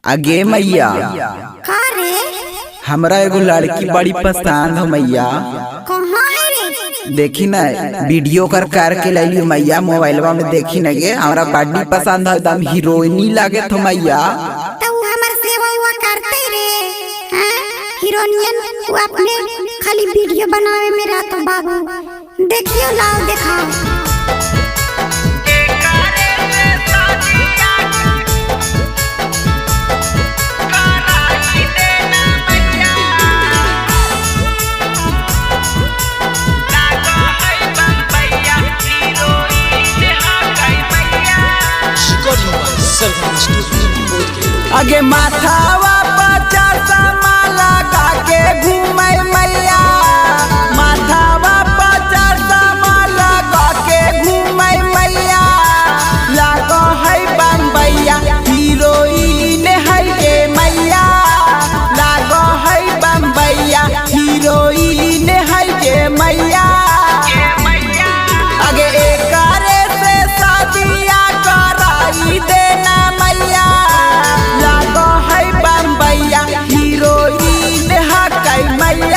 आगे मैया का रे? हमरा एगो लड़की बड़ी पसंद हो मैया। कहाँ है रे? देखी ना वीडियो कर के लैली मैया, मोबाइलवा में देखी ना गे हमरा बड़ी पसंद है, एकदम हीरोइनी लागे तो मैया। तो वो हमार सेवा हुआ करते रे, हैं? हीरोइनियन वो अपने खाली वीडियो बनावे में रहता बाबू। देखियो लाओ दिखाओ। आगे माथावा पचास माला के घूमे मैया, माथावा पचास माला के घूमे मैया। लागो है बम्बैया हीरोइन है गे मैया, लागो है बम्बैया हीरोइन है गे मैया। आगे एकरे से शादिया कराई देना मैया, लागो है बम्बैया हीरोइन है कै मैया।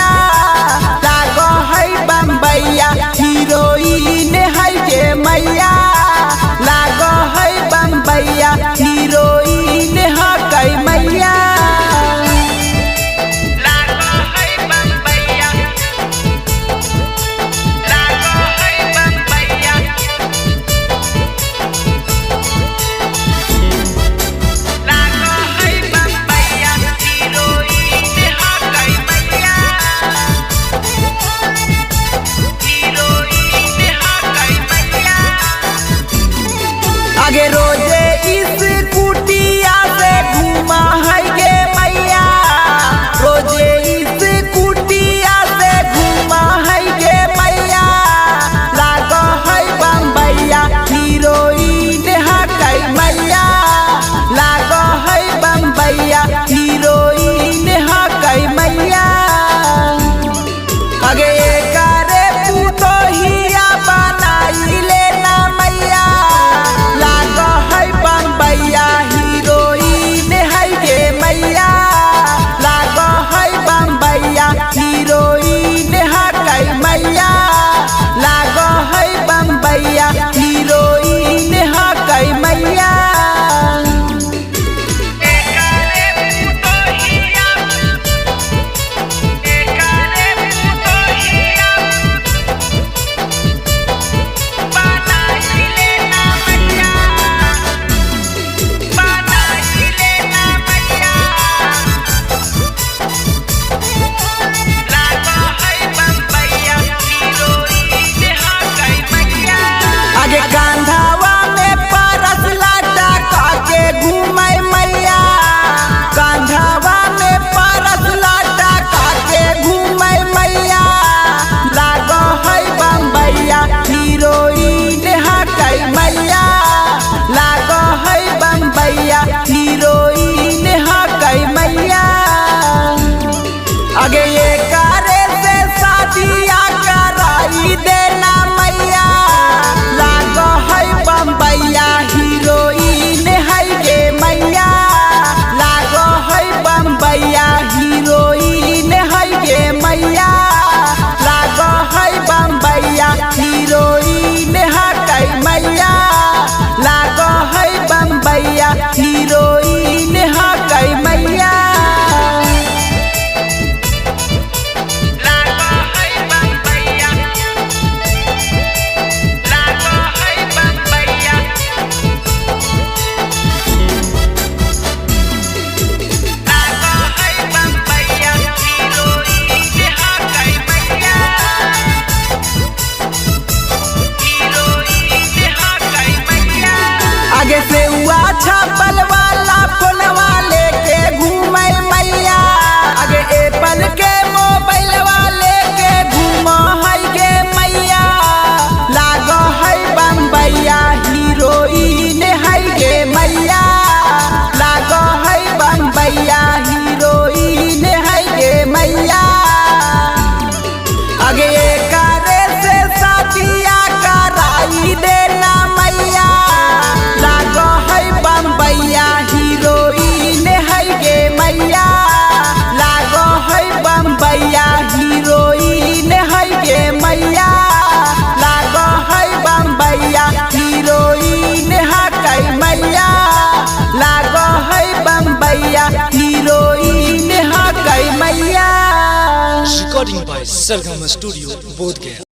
Recording by Sargama Studio, Bodh Gaya.